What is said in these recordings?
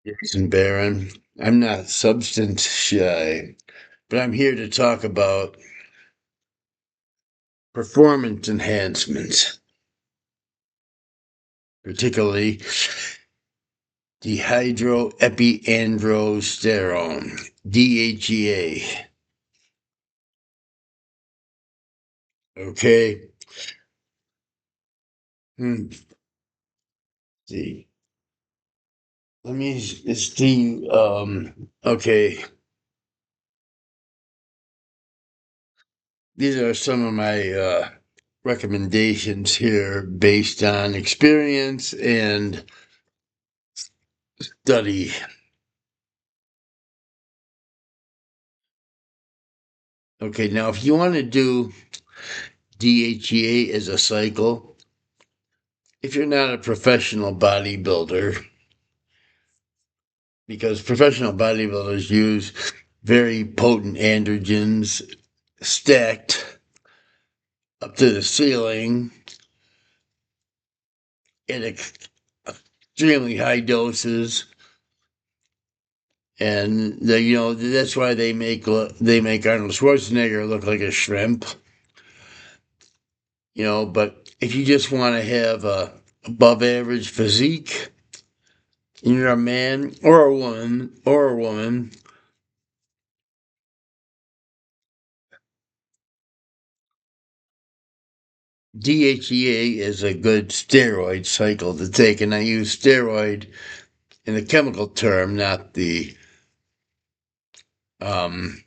Jason Barron. I'm not substance shy, but I'm here to talk about performance enhancements, particularly dehydroepiandrosterone, DHEA. Okay. See. Let me see. Okay. These are some of my recommendations here based on experience and study. Okay, now if you want to do DHEA as a cycle, if you're not a professional bodybuilder, because professional bodybuilders use very potent androgens stacked up to the ceiling in extremely high doses, and that's why they make Arnold Schwarzenegger look like a shrimp. But if you just want to have a above average physique, and you're a man or a woman, DHEA is a good steroid cycle to take, and I use steroid in the chemical term, not the um,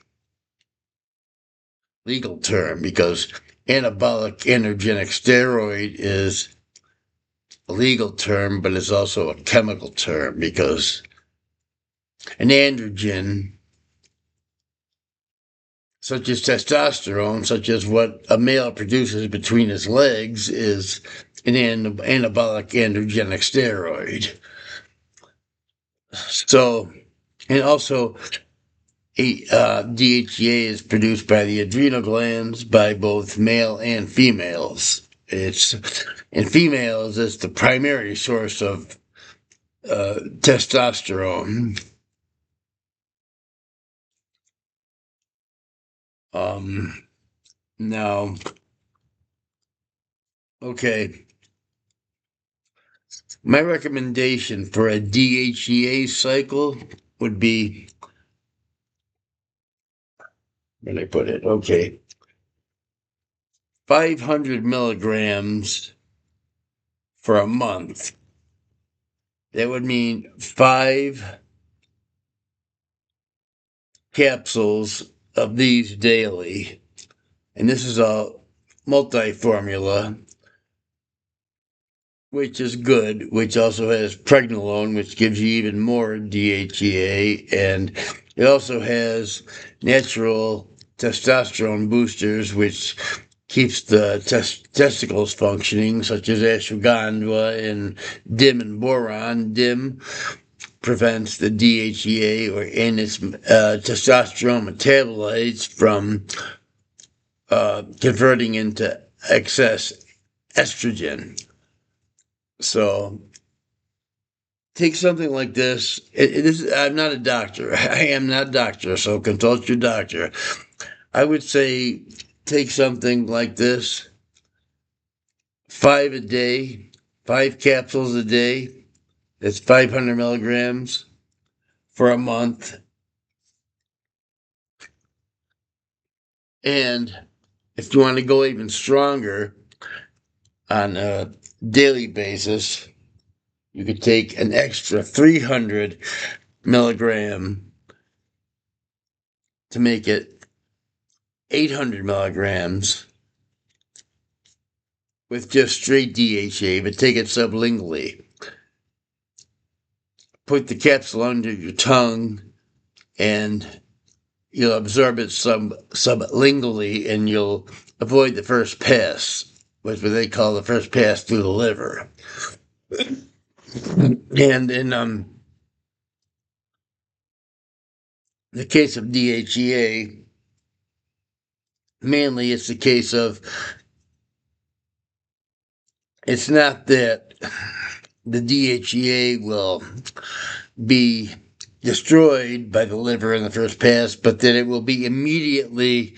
legal term, because anabolic androgenic steroid is a legal term, but it's also a chemical term because an androgen, such as testosterone, such as what a male produces between his legs, is an anabolic androgenic steroid. So, and also, DHEA is produced by the adrenal glands by both male and females. It's in females, it's the primary source of testosterone. Um, Now, okay, my recommendation for a DHEA cycle would be, where did I put it? Okay, 500 milligrams for a month. That would mean 5 capsules of these daily. And this is a multi formula, which is good, which also has pregnenolone, which gives you even more DHEA. And it also has natural testosterone boosters, which keeps the testicles functioning, such as ashwagandha and DIM and boron. DIM prevents the DHEA and its testosterone metabolites from converting into excess estrogen. So take something like this. I'm not a doctor. I am not a doctor, so consult your doctor. I would say take something like this, 5 a day, 5 capsules a day. That's 500 milligrams for a month. And if you want to go even stronger on a daily basis, you could take an extra 300 milligram to make it 800 milligrams with just straight DHA, but take it sublingually. Put the capsule under your tongue and you'll absorb it sublingually and you'll avoid the first pass, which what they call the first pass through the liver. And in the case of DHEA, mainly it's the case of it's not that the DHEA will be destroyed by the liver in the first pass, but that it will be immediately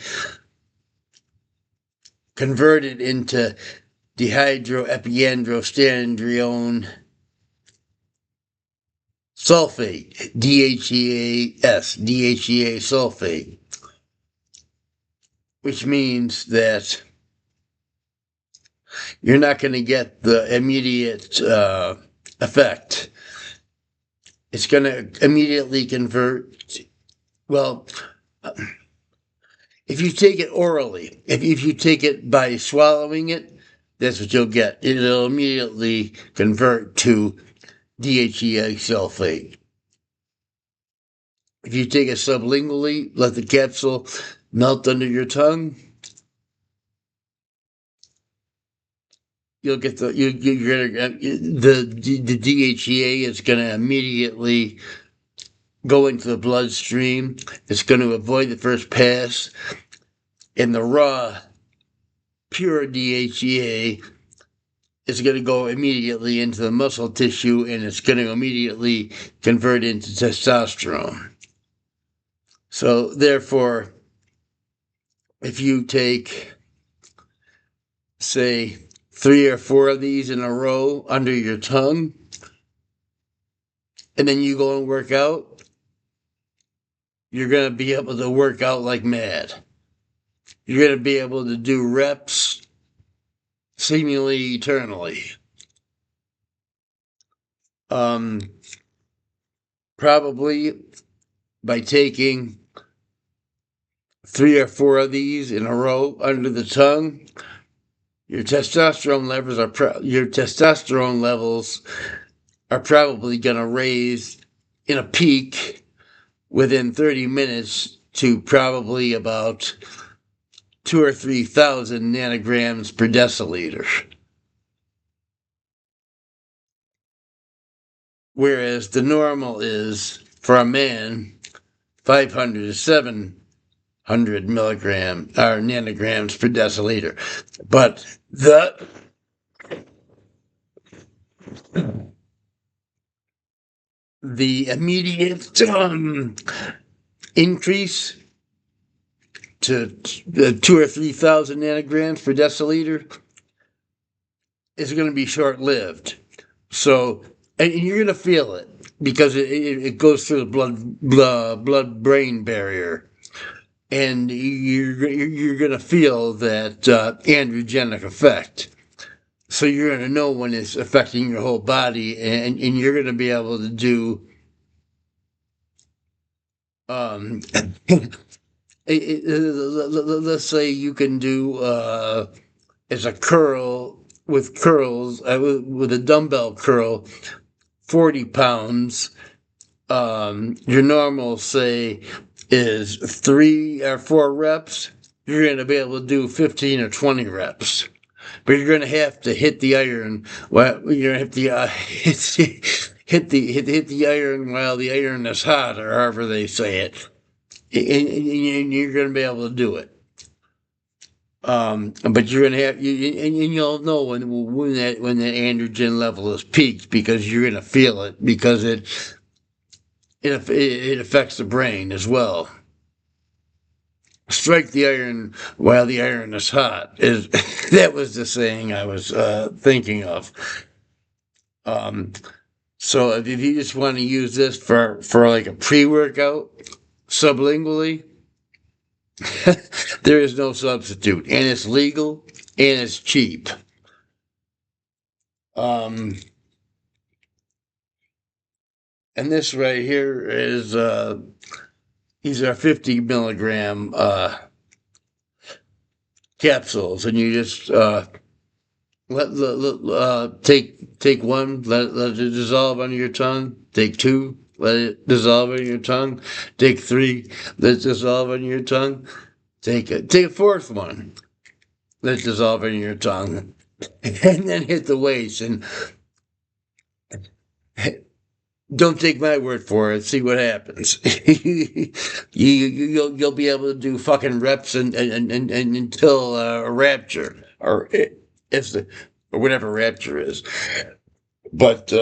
converted into dehydroepiandrosterone sulfate, DHEA sulfate, which means that you're not going to get the immediate effect. It's going to immediately convert. Well, if you take it orally, if you take it by swallowing it, that's what you'll get. It'll immediately convert to DHEA sulfate. If you take it sublingually, let the capsule melt under your tongue, you'll get the DHEA is going to immediately go into the bloodstream. It's going to avoid the first pass, and the raw, pure DHEA is going to go immediately into the muscle tissue, and it's going to immediately convert into testosterone. So, therefore, if you take, say, 3 or 4 of these in a row under your tongue, and then you go and work out, you're going to be able to work out like mad. You're going to be able to do reps seemingly eternally. Probably by taking 3 or 4 of these in a row under the tongue, your testosterone levels are probably going to raise in a peak within 30 minutes to probably about 2,000 or 3,000 nanograms per deciliter. Whereas the normal is, for a man, 500 to 700 milligrams or nanograms per deciliter. But the immediate increase to 2,000 or 3,000 nanograms per deciliter is going to be short-lived. So, and you're going to feel it because it goes through the blood-brain barrier, and you're going to feel that androgenic effect. So you're going to know when it's affecting your whole body, and you're going to be able to do let's say you can do as a curl with curls with a dumbbell curl 40 pounds. Your normal, say, is 3 or 4 reps. You're going to be able to do 15 or 20 reps. But you're going to have to hit the iron. Well, you're going to have to hit the iron while the iron is hot, or however they say it. And you're going to be able to do it. But you're going to have, and you'll know when that androgen level is peaked, because you're going to feel it, because it affects the brain as well. Strike the iron while the iron is hot. That was the saying I was thinking of. So if you just want to use this for like a pre-workout sublingually, there is no substitute, and it's legal and it's cheap. And this right here is these are 50 milligram capsules, and you just take one, let it dissolve on your tongue. Take 2, let it dissolve on your tongue. Take 3, let it dissolve on your tongue. Take a 4th one, let it dissolve on your tongue, and then hit the weights. And don't take my word for it. See what happens. You'll be able to do fucking reps and until rapture, or whatever rapture is. But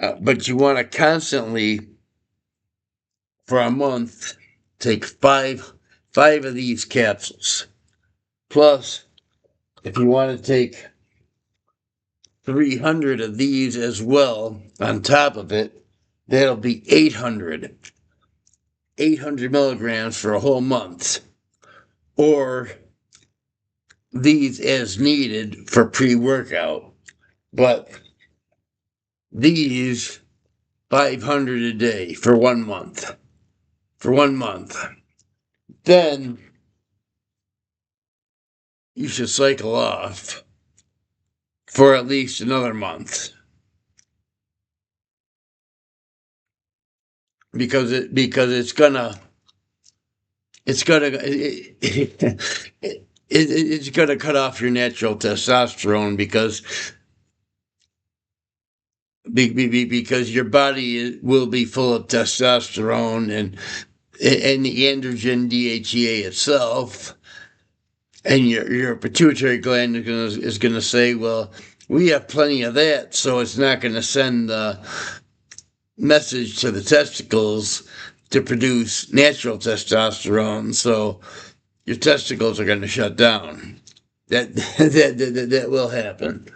But you want to constantly, for a month, take five of these capsules. Plus, if you want to take 300 of these as well on top of it, that'll be 800 milligrams for a whole month. Or these as needed for pre-workout. But these 500 a day for 1 month. For 1 month. Then you should cycle off for at least another month. Because it's gonna it's gonna cut off your natural testosterone because your body will be full of testosterone and the androgen DHEA itself, and your pituitary gland is gonna say, well, we have plenty of that, so it's not gonna send the message to the testicles to produce natural testosterone, so your testicles are going to shut down. That will happen.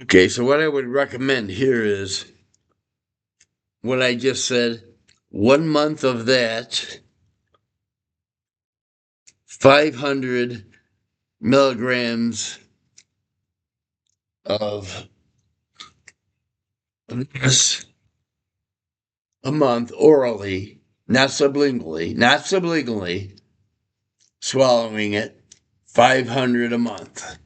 Okay, so what I would recommend here is what I just said. 1 month of that, 500 milligrams of this a month orally, not sublingually, swallowing it, 500 a month.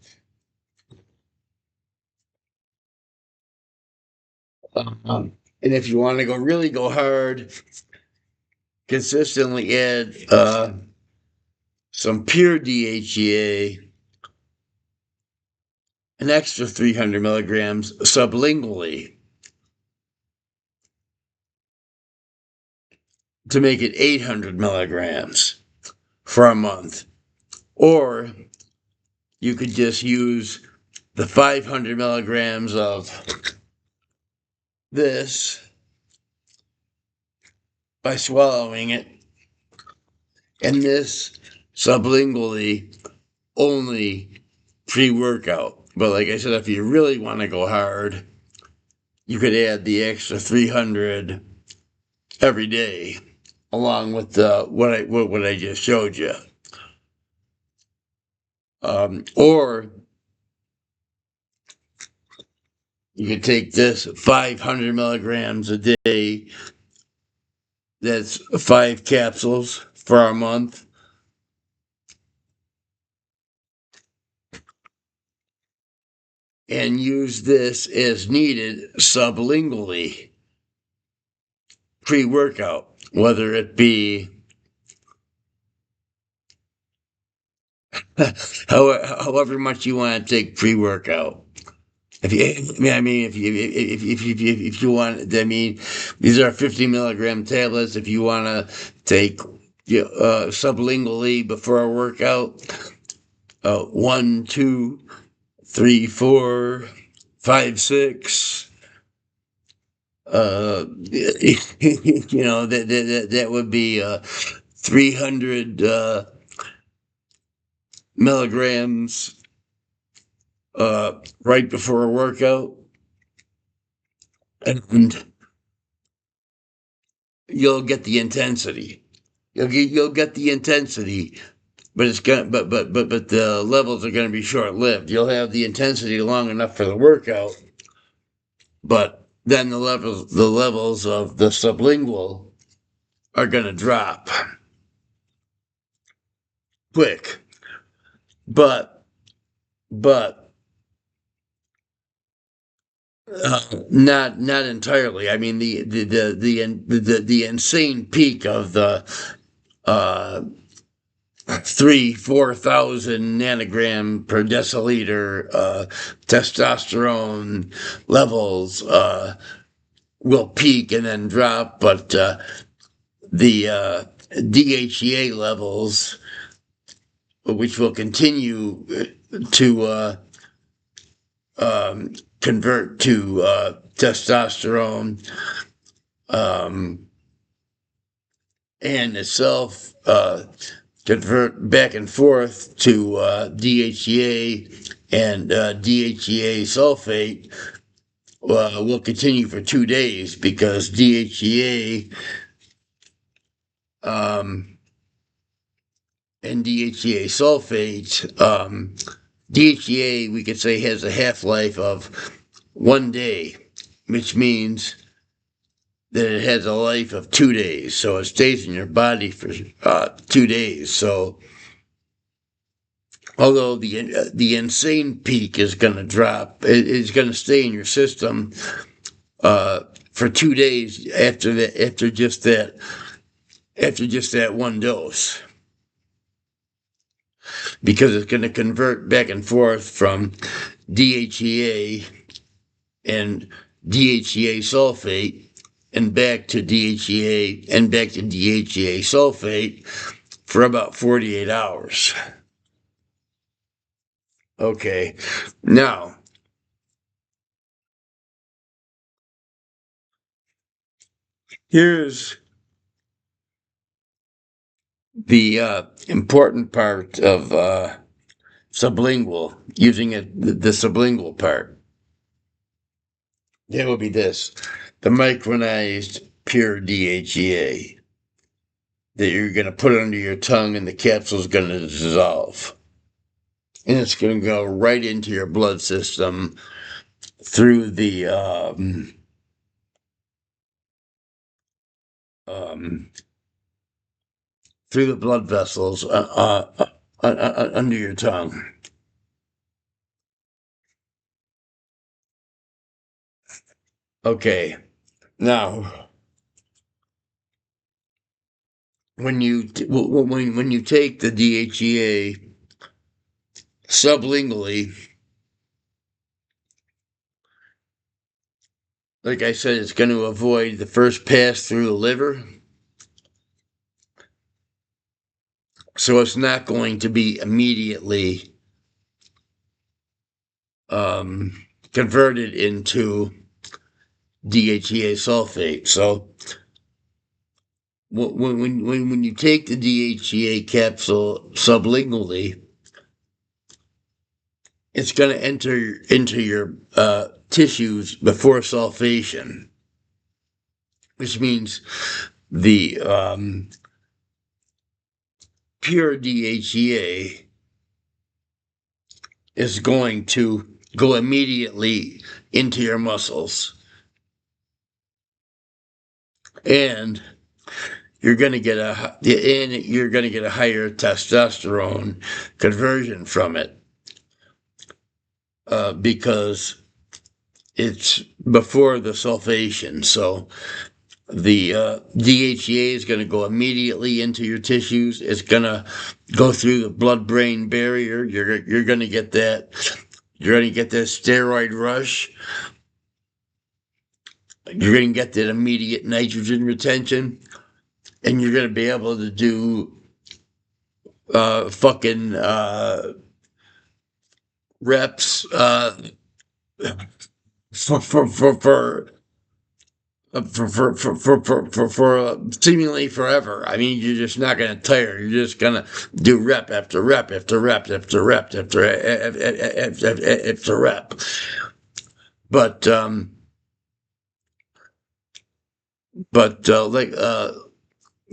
And if you want to really go hard, consistently add some pure DHEA, an extra 300 milligrams sublingually to make it 800 milligrams for a month. Or you could just use the 500 milligrams of this by swallowing it, and this sublingually only pre-workout. But like I said, if you really want to go hard, you could add the extra 300 every day, along with what I just showed you. Or you could take this 500 milligrams a day. That's 5 capsules for a month. And use this as needed sublingually pre-workout, whether it be however much you want to take pre-workout. If you want, these are 50 milligram tablets. If you want to take sublingually before a workout, 1, 2, 3, 4, 5, 6. That would be 300 milligrams right before a workout, and you'll get the intensity. You'll get the intensity, but it's gonna but the levels are going to be short lived. You'll have the intensity long enough for the workout, but then the levels of the sublingual are going to drop quick. But not entirely. I mean, the insane peak of the 4,000 nanogram per deciliter testosterone levels will peak and then drop, but the DHEA levels, which will continue to convert to testosterone and itself convert back and forth to DHEA and DHEA sulfate will continue for 2 days because DHEA and DHEA sulfate, DHEA we could say has a half-life of 1 day, which means that it has a life of 2 days. So it stays in your body for 2 days. So although the insane peak is going to drop, it's going to stay in your system for 2 days after just that one dose, because it's going to convert back and forth from DHEA and DHEA sulfate and back to DHEA and back to DHEA sulfate for about 48 hours. Okay, now here's the important part of sublingual, using the sublingual part. That will be this: the micronized pure DHEA that you're going to put under your tongue, and the capsule is going to dissolve. And it's going to go right into your blood system through the blood vessels under your tongue. Okay, now when you take the DHEA sublingually, like I said, it's going to avoid the first pass through the liver. So it's not going to be immediately converted into DHEA sulfate. So when you take the DHEA capsule sublingually, it's going to enter into your tissues before sulfation, which means the pure DHEA is going to go immediately into your muscles, and you're going to get a higher testosterone conversion from it because it's before the sulfation. So the DHEA is going to go immediately into your tissues. It's going to go through the blood-brain barrier. You're going to get that. You're going to get that steroid rush. You're going to get that immediate nitrogen retention, and you're going to be able to do fucking reps for seemingly forever. I mean, you're just not going to tire. You're just going to do rep after rep after rep after rep after rep. But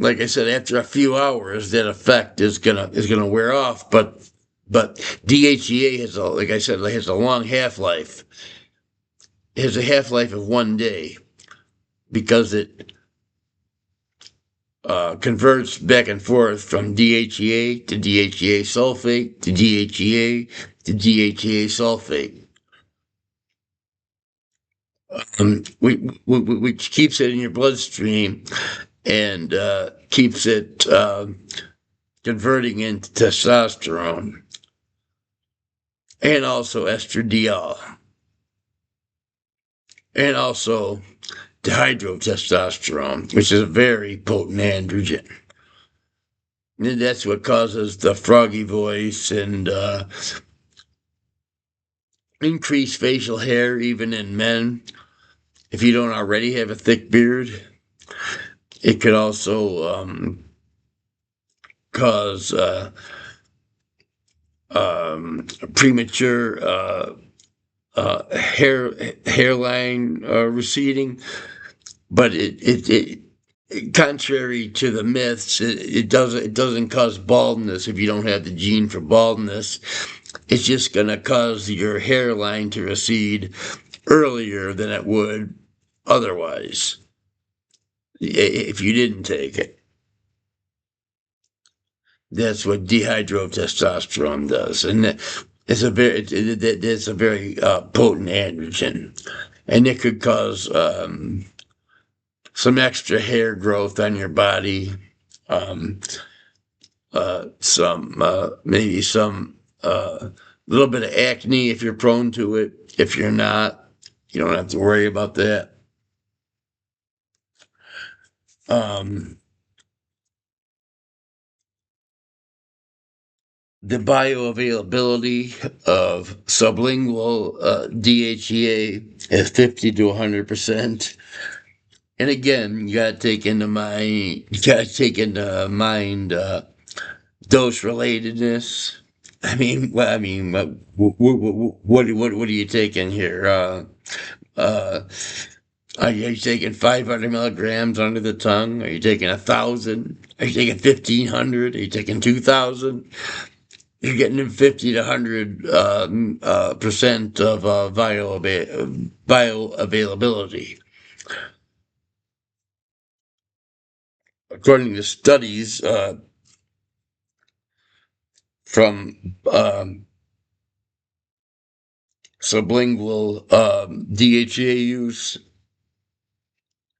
like I said, after a few hours, that effect is gonna wear off. But DHEA has a long half-life. It has a half-life of 1 day because it converts back and forth from DHEA to DHEA sulfate to DHEA to DHEA sulfate, which keeps it in your bloodstream and keeps it converting into testosterone, and also estradiol, and also dehydrotestosterone, which is a very potent androgen. And that's what causes the froggy voice and increased facial hair, even in men. If you don't already have a thick beard, it could also cause premature hairline receding. But it contrary to the myths, it doesn't cause baldness if you don't have the gene for baldness. It's just going to cause your hairline to recede earlier than it would otherwise if you didn't take it. That's what dehydrotestosterone does, and it's a very potent androgen, and it could cause some extra hair growth on your body, maybe some little bit of acne if you're prone to it. If you're not, you don't have to worry about that. The bioavailability of sublingual DHEA is 50 to 100%. And again, you got to take into mind dose relatedness. What are you taking here? Are you taking 500 milligrams under the tongue? Are you taking 1,000? Are you taking 1,500? Are you taking 2,000? You're getting 50 to 100% of bioavailability. According to studies from sublingual DHEA use,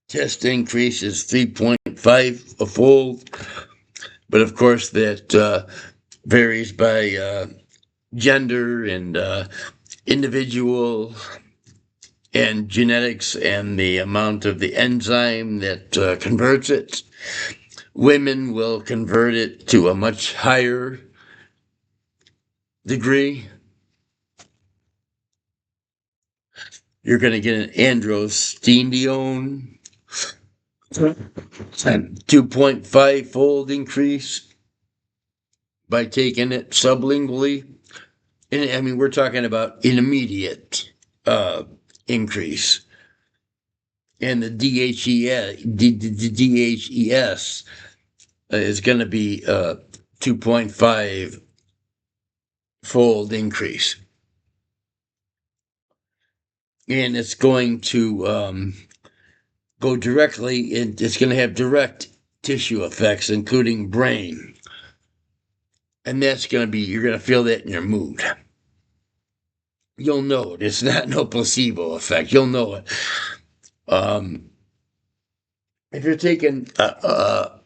test increase is 3.5-fold, but of course that varies by gender and individual and genetics and the amount of the enzyme that converts it. Women will convert it to a much higher degree. You're going to get an androstenedione, 2.5-fold increase by taking it sublingually. And we're talking about an immediate increase. And the DHES is going to be 2.5-fold increase. And it's going to go directly, it's going to have direct tissue effects, including brain. And that's going to be, you're going to feel that in your mood. You'll know it. It's not no placebo effect. You'll know it. If you're taking an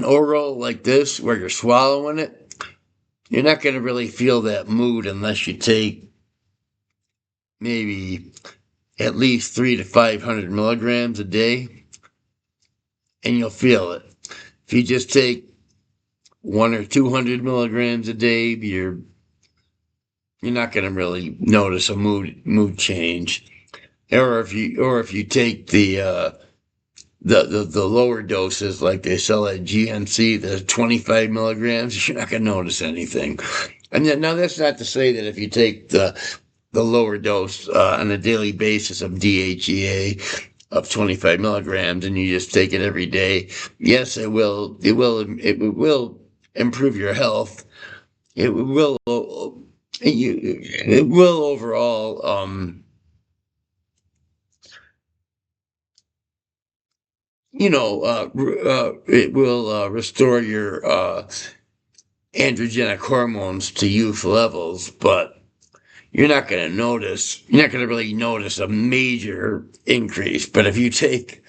oral like this, where you're swallowing it, you're not going to really feel that mood unless you take maybe at least 300 to 500 milligrams a day, and you'll feel it. If you just take 100 or 200 milligrams a day, you're not going to really notice a mood change. Or if you take the lower doses, like they sell at GNC, the 25 milligrams, you're not going to notice anything. And then, now that's not to say that if you take the lower dose on a daily basis of DHEA of 25 milligrams and you just take it every day, yes, it will improve your health. It will overall it will restore your androgenic hormones to youth levels, but you're not going to really notice a major increase. But if you take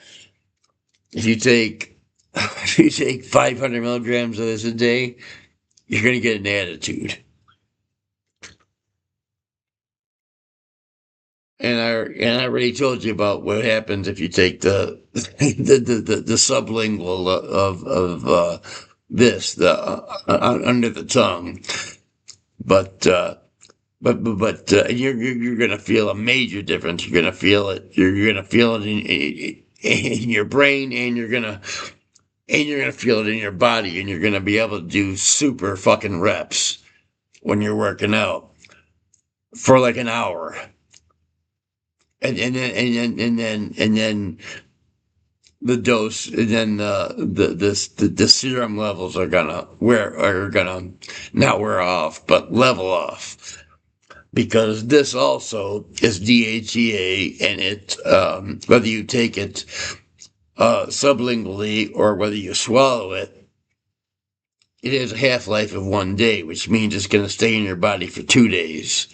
if you take 500 milligrams of this a day, you're going to get an attitude. And I already told you about what happens if you take the sublingual of this under the tongue, but you're gonna feel a major difference. You're gonna feel it. You're gonna feel it in your brain, and you're gonna feel it in your body, and you're gonna be able to do super fucking reps when you're working out for like an hour. And then the dose, and then the serum levels are gonna not wear off, but level off, because this also is DHEA, and it whether you take it sublingually or whether you swallow it, it has a half-life of 1 day, which means it's going to stay in your body for 2 days,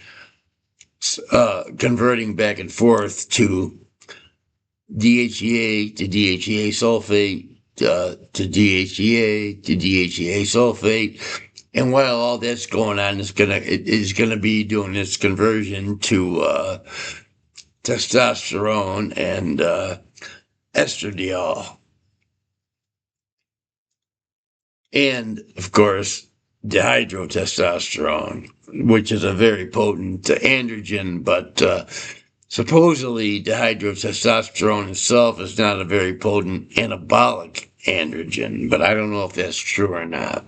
converting back and forth to DHEA to DHEA sulfate, to DHEA to DHEA sulfate. And while all that's going on, it is gonna be doing its conversion to testosterone and estradiol, and of course dehydrotestosterone, which is a very potent androgen, but supposedly dehydrotestosterone itself is not a very potent anabolic androgen, but I don't know if that's true or not.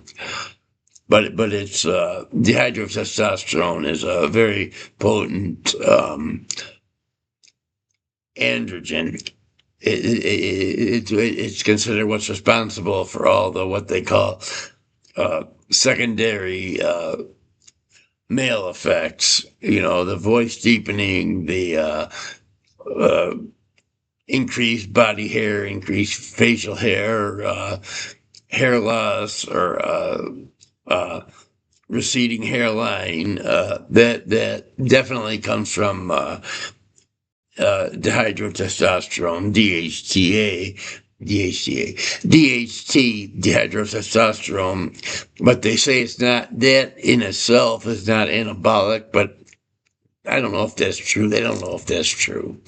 But it's dehydrotestosterone is a very potent androgen. It's considered what's responsible for all the what they call secondary male effects. The voice deepening, the increased body hair, increased facial hair, hair loss, or receding hairline. That definitely comes from dehydrotestosterone, DHT, dehydrotestosterone. But they say it's not, that in itself is not anabolic, but I don't know if that's true. They don't know if that's true.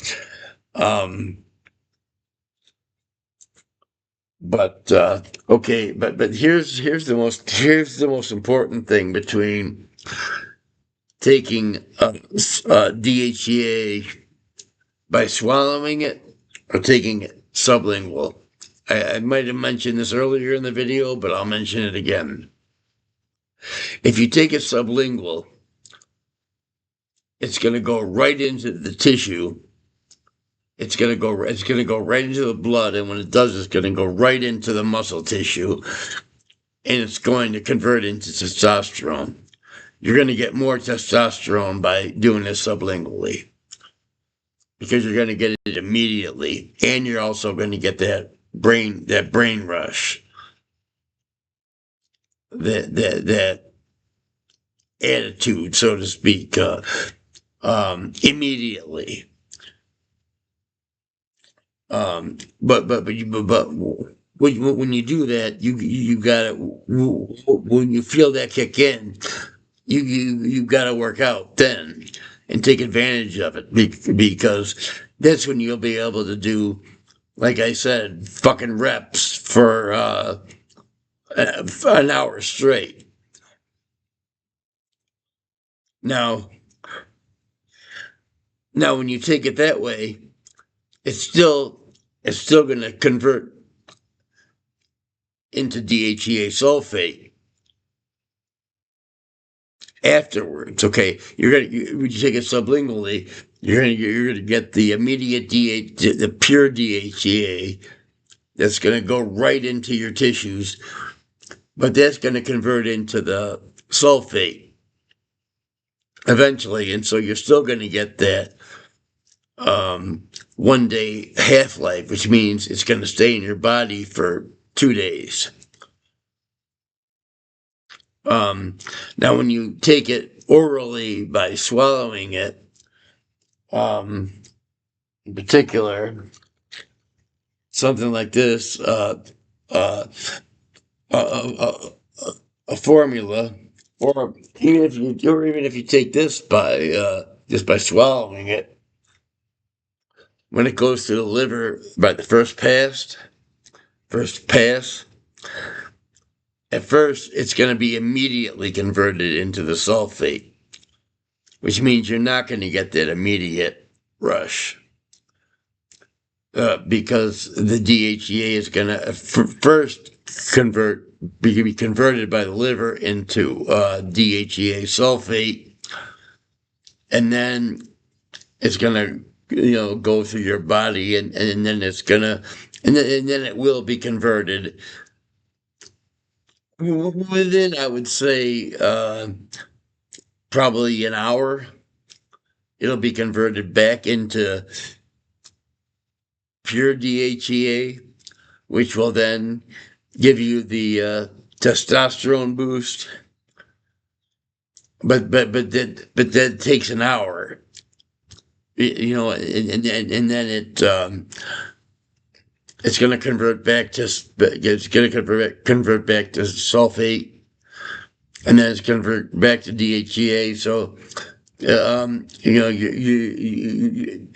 But okay, but here's the most important thing between taking DHEA by swallowing it or taking it sublingual. I might have mentioned this earlier in the video, but I'll mention it again. If you take it sublingual, it's going to go right into the tissue. It's going to go right into the blood, and when it does, it's going to go right into the muscle tissue, and it's going to convert into testosterone. You're going to get more testosterone by doing this sublingually, because you're going to get it immediately, and you're also going to get that brain rush, that attitude, so to speak, immediately. But when you do that, you gotta, when you feel that kick in, you gotta work out then and take advantage of it, because that's when you'll be able to do, like I said, fucking reps for an hour straight. Now, when you take it that way, it's still going to convert into DHEA sulfate afterwards. Okay, when you take it sublingually, you're gonna get the immediate the pure DHEA that's going to go right into your tissues, but that's going to convert into the sulfate eventually, and so you're still going to get that 1 day half-life, which means it's going to stay in your body for 2 days. Now, when you take it orally by swallowing it, in particular, something like this, uh, a, a, a formula, or even if you take this by just by swallowing it, when it goes to the liver by the first pass, at first it's going to be immediately converted into the sulfate, which means you're not going to get that immediate rush. Because the DHEA is going to first be converted by the liver into DHEA sulfate, and then it's going to go through your body, and then it's going to and then it will be converted within, I would say, probably an hour. It'll be converted back into pure DHEA, which will then give you the testosterone boost. But that takes an hour, and then it's going to convert back to sulfate, and then it's convert back to DHEA. So you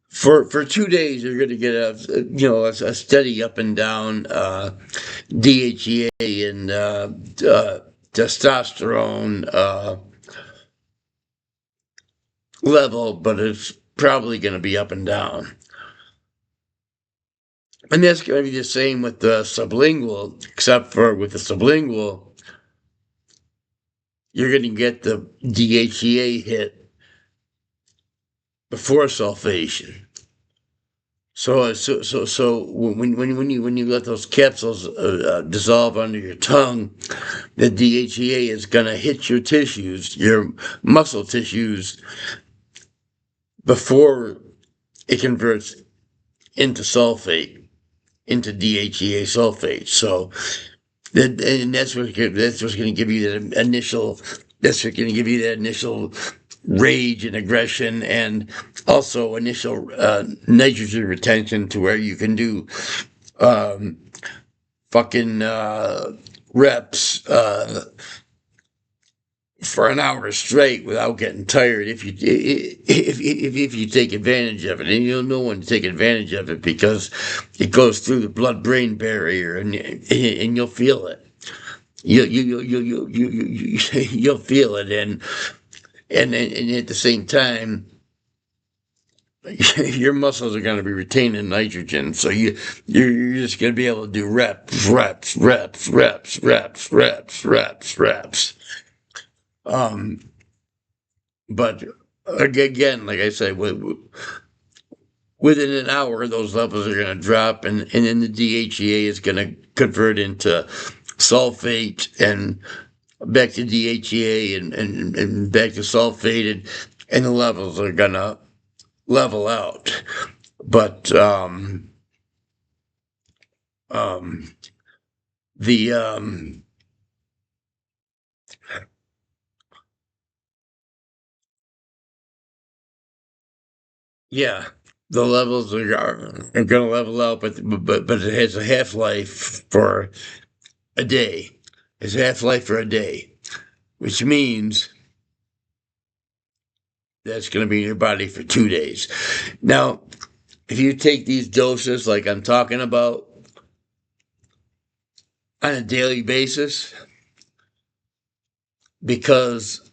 for 2 days you're going to get a steady up and down DHEA and testosterone level, but it's probably going to be up and down. And that's going to be the same with the sublingual, except for with the sublingual, you're going to get the DHEA hit before sulfation. So when you let those capsules dissolve under your tongue, the DHEA is going to hit your tissues, your muscle tissues, before it converts into sulfate, into DHEA sulfate. So that's what's going to give you that initial. That's what's going to give you that initial rage and aggression, and also initial nitrogen retention, to where you can do fucking reps for an hour straight without getting tired if you take advantage of it. And you'll know when to take advantage of it, because it goes through the blood-brain barrier, and you'll feel it. You'll feel it, and at the same time, your muscles are going to be retaining nitrogen, so you're just going to be able to do reps. But again, like I said, within an hour, those levels are going to drop, and then the DHEA is going to convert into sulfate, and back to DHEA, and back to sulfate, and the levels are going to level out. But the yeah, the levels are going to level out, but it has a half-life for a day. It's a half-life for a day, which means that's going to be in your body for 2 days. Now, if you take these doses like I'm talking about on a daily basis, because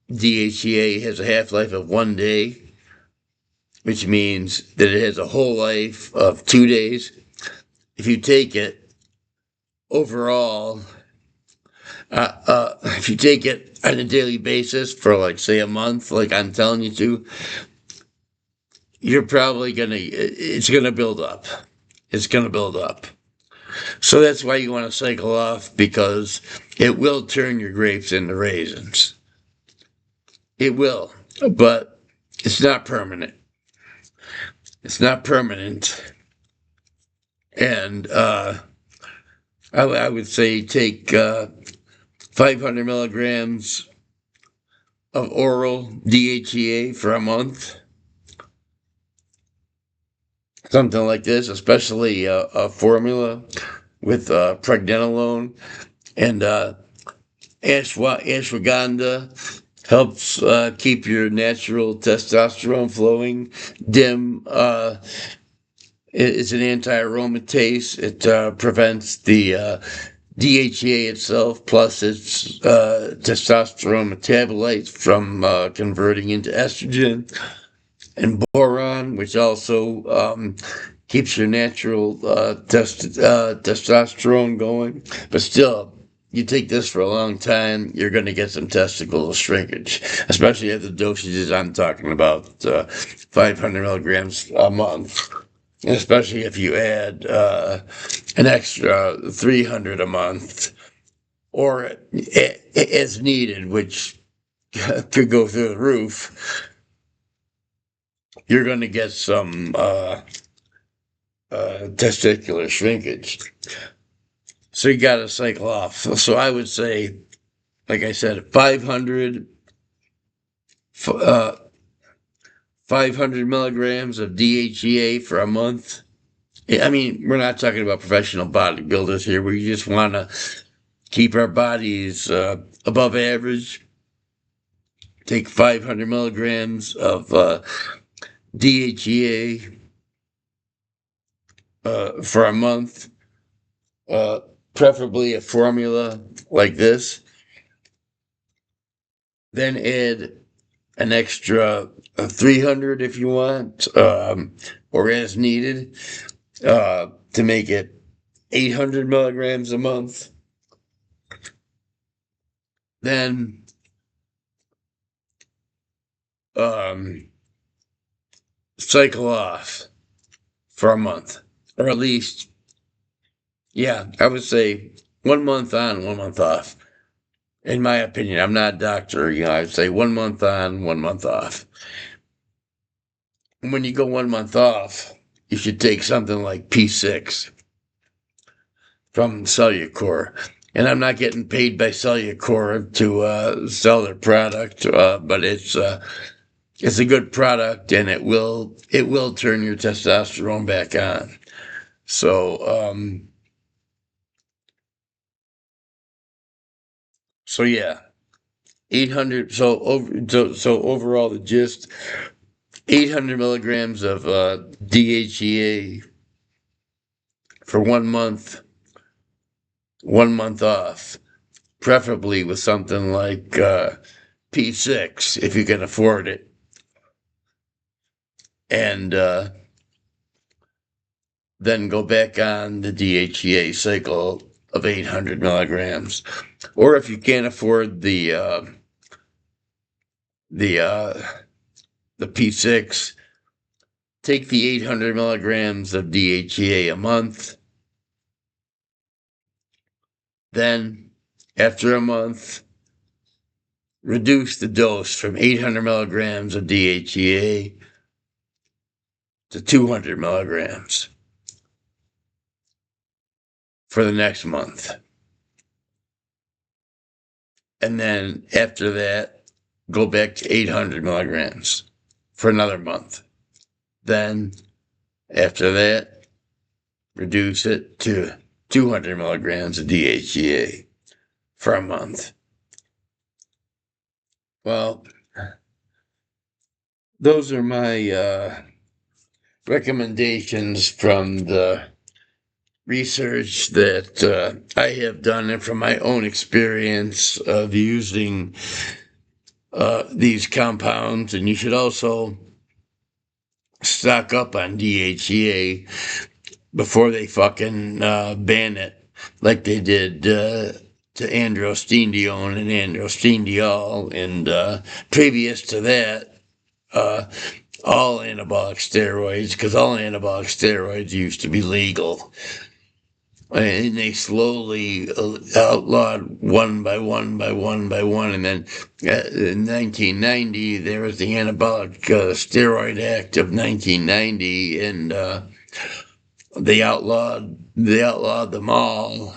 DHEA has a half-life of 1 day, which means that it has a whole life of 2 days. If you take it overall, if you take it on a daily basis for, like, say, a month, like I'm telling you to, you're probably it's going to build up. It's going to build up. So that's why you want to cycle off, because it will turn your grapes into raisins. It will, but it's not permanent. It's not permanent. And I would say take 500 milligrams of oral DHEA for a month. Something like this, especially a formula. with pregnenolone, and ashwagandha helps keep your natural testosterone flowing. Dim it's an anti-aromatase. It prevents the DHEA itself, plus its testosterone metabolites from converting into estrogen. And boron, which also keeps your natural testosterone going. But still, you take this for a long time, you're going to get some testicle shrinkage, especially at the dosages I'm talking about, 500 milligrams a month. And especially if you add an extra 300 a month, or as needed, which could go through the roof, you're going to get some testicular shrinkage. So you got to cycle off. So I would say, like I said, 500 milligrams of DHEA for a month. I mean, we're not talking about professional bodybuilders here. We just want to keep our bodies above average. Take 500 milligrams of DHEA for a month, preferably a formula like this. Then add an extra 300 if you want, or as needed, to make it 800 milligrams a month. Then cycle off for a month, or at least, yeah, I would say 1 month on, 1 month off. In my opinion, I'm not a doctor, I'd say 1 month on, 1 month off. When you go 1 month off, you should take something like P6 from Cellucor. And I'm not getting paid by Cellucor to sell their product, but it's a good product, and it will turn your testosterone back on. So yeah, 800. So overall, the gist: 800 milligrams of DHEA for 1 month, 1 month off, preferably with something like P6 if you can afford it, and then go back on the DHEA cycle of 800 milligrams. Or if you can't afford the P6, take the 800 milligrams of DHEA a month. Then, after a month, reduce the dose from 800 milligrams of DHEA to 200 milligrams for the next month. And then after that, go back to 800 milligrams for another month. Then after that, reduce it to 200 milligrams of DHEA for a month. Well, those are my recommendations from the research that I have done, and from my own experience of using these compounds. And you should also stock up on DHEA before they fucking ban it, like they did to androstenedione and androstenediol, and previous to that, all anabolic steroids, because all anabolic steroids used to be legal. And they slowly outlawed one by one by one by one. And then in 1990, there was the Anabolic Steroid Act of 1990, and they outlawed them all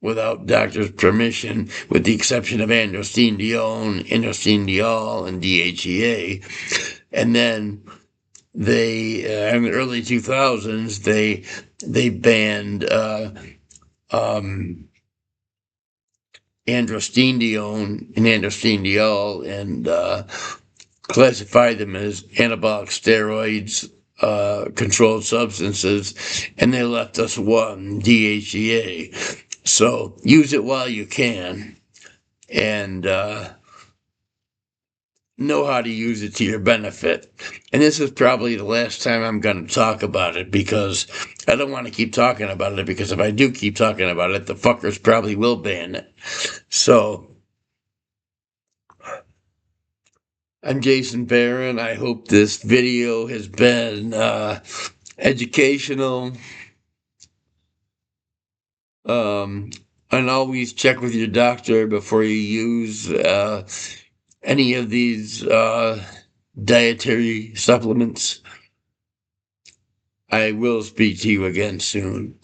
without doctor's permission, with the exception of androstenedione, androstenediol, and DHEA. And then they, in the early 2000s, they banned androstenedione and androstenediol and classify them as anabolic steroids, controlled substances, and they left us one, DHEA. So use it while you can, and know how to use it to your benefit. And this is probably the last time I'm going to talk about it, because I don't want to keep talking about it, because if I do keep talking about it, the fuckers probably will ban it. So I'm Jason Barron. I hope this video has been educational. And always check with your doctor before you use any of these dietary supplements. I will speak to you again soon.